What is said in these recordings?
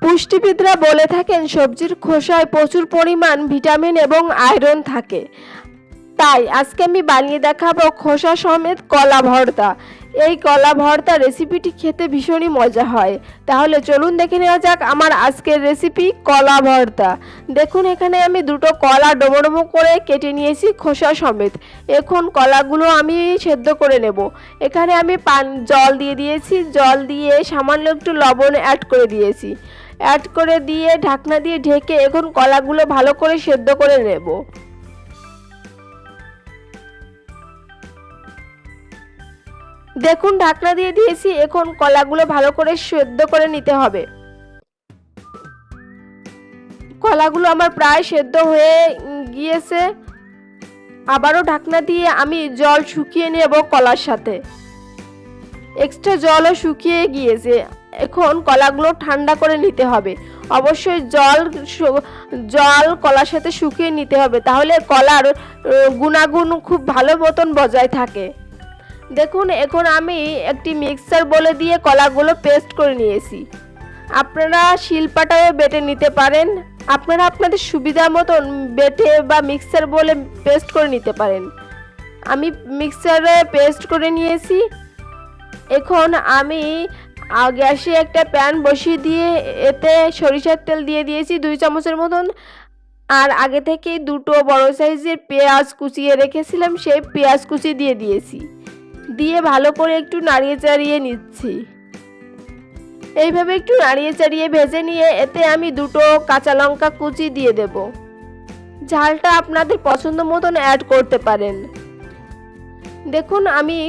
পুষ্টিবিদরা বলে থাকেন সবজির খোসায় প্রচুর পরিমাণ ভিটামিন এবং আয়রন থাকে। তাই আজকে আমি বানিয়ে দেখাবো খোসা সমেত কলা ভর্তা। এই কলা ভর্তা রেসিপিটি খেতে ভীষণই মজা হয়। তাহলে চলুন দেখে নেওয়া যাক আমার আজকের রেসিপি কলা ভর্তা। দেখুন এখানে আমি দুটো কলা ডোমো ডোমো করে কেটে নিয়েছি খোসা সমেত। এখন কলাগুলো আমি সেদ্ধ করে নেব। এখানে আমি জল দিয়ে দিয়েছি, জল দিয়ে সামান্য একটু লবণ অ্যাড করে দিয়েছি। অ্যাড করে দিয়ে ঢাকনা দিয়ে ঢেকে এখন কলাগুলো ভালো করে সেদ্ধ করে নেব। দেখুন ঢাকনা দিয়ে দিয়েছি, এখন কলাগুলো ভালো করে সেদ্ধ করে নিতে হবে। কলাগুলো আমার প্রায় সেদ্ধ হয়ে গিয়েছে। আবারও ঢাকনা দিয়ে আমি জল শুকিয়ে নেব কলার সাথে। এক্সট্রা জলও শুকিয়ে গিয়েছে। এখন কলাগুলো ঠান্ডা করে নিতে হবে। অবশ্যই জল কলার সাথে শুকিয়ে নিতে হবে, তাহলে কলার গুণাগুণ খুব ভালো মতন বজায় থাকে। দেখুন এখন আমি একটি মিক্সার বলে দিয়ে কলাগুলো পেস্ট করে নিয়েছি। আপনারা শিলপাটায় বেটে নিতে পারেন, আপনারা আপনাদের সুবিধা মতন বেটে বা মিক্সার বলে পেস্ট করে নিতে পারেন। আমি মিক্সারে পেস্ট করে নিয়েছি। এখন আমি গ্যাসে একটা প্যান বসিয়ে দিয়ে এতে সরিষার তেল দিয়ে দিয়েছি 2 চামচের মতন। আর আগে থেকেই দুটো বড় সাইজের পেঁয়াজ কুচিয়ে রেখেছিলাম, সেই পেঁয়াজ কুচি দিয়ে দিয়েছি। দিয়ে ভালো করে একটু নাড়িয়ে চাড়িয়ে নিচ্ছি। এইভাবে একটু নাড়িয়ে চাড়িয়ে ভেজে নিয়ে এতে আমি দুটো কাঁচা লঙ্কা কুচি দিয়ে দেব। ঝালটা আপনাদের পছন্দ মতন অ্যাড করতে পারেন। দেখুন আমি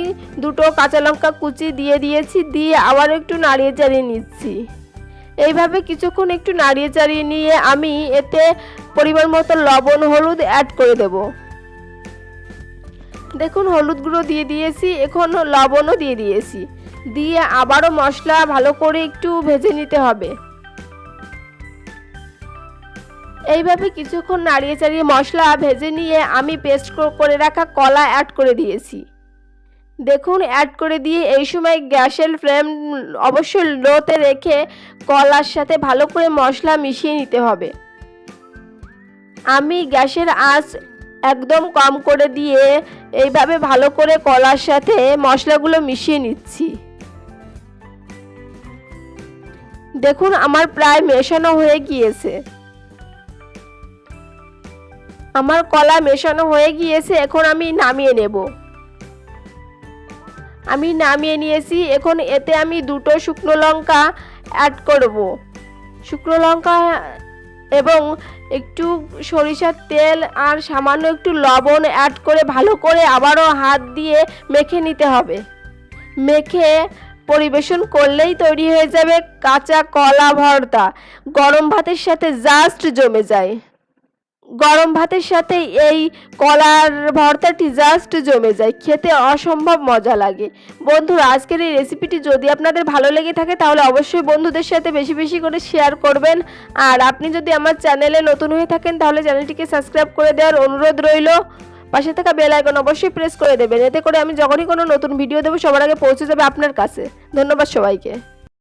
দুটো কাঁচা লঙ্কা কুচি দিয়ে দিয়েছি, দিয়ে আবার একটু নাড়িয়ে চাড়িয়ে নিচ্ছি। এইভাবে কিছুক্ষণ একটু নাড়িয়ে চাড়িয়ে নিয়ে আমি এতে পরিমাণ মতো লবণ হলুদ অ্যাড করে দেব। দেখুন হলুদ গুঁড়ো দিয়ে দিয়েছি, এখন লবণও দিয়ে দিয়েছি। দিয়ে আবারও মশলা ভালো করে একটু ভেজে নিতে হবে। এইভাবে কিছুক্ষণ নাড়িয়ে চাড়িয়ে মশলা ভেজে নিয়ে আমি পেস্ট করে রাখা কলা অ্যাড করে দিয়েছি। দেখুন অ্যাড করে দিয়ে এই সময় গ্যাসের ফ্লেম অবশ্যই লোতে রেখে কলার সাথে ভালো করে মশলা মিশিয়ে নিতে হবে। আমি গ্যাসের আঁচ একদম কম করে দিয়ে এইভাবে ভালো করে কলার সাথে মশলাগুলো মিশিয়ে নিচ্ছি। দেখুন আমার প্রায় মেশানো হয়ে গিয়েছে। আমার কলা মেশানো হয়ে গিয়েছে, এখন আমি নামিয়ে নেব। আমি নামিয়ে নিয়েছি। এখন এতে আমি দুটো শুকনো লঙ্কা অ্যাড করব। শুকনো লঙ্কা এবং একটু সরিষার তেল আর সামান্য একটু লবণ অ্যাড করে ভালো করে আবারও হাত দিয়ে মেখে নিতে হবে। মেখে পরিবেশন করলেই তৈরি হয়ে যাবে কাঁচা কলা ভর্তা। গরম ভাতের সাথে জাস্ট জমে যায়। গরম ভাতের সাথে এই কলার ভর্তাটি জাস্ট জমে যায়, খেতে অসম্ভব মজা লাগে। বন্ধুরা আজকের এই রেসিপিটি যদি আপনাদের ভালো লেগে থাকে তাহলে অবশ্যই বন্ধুদের সাথে বেশি বেশি করে শেয়ার করবেন। আর আপনি যদি আমার চ্যানেলে নতুন হয়ে থাকেন তাহলে চ্যানেলটিকে সাবস্ক্রাইব করে দেওয়ার অনুরোধ রইল। পাশে থাকা বেল আইকন অবশ্যই প্রেস করে দেবেন, এতে করে আমি যখনই কোনো নতুন ভিডিও দেবো সবার আগে পৌঁছে যাবে আপনার কাছে। ধন্যবাদ সবাইকে।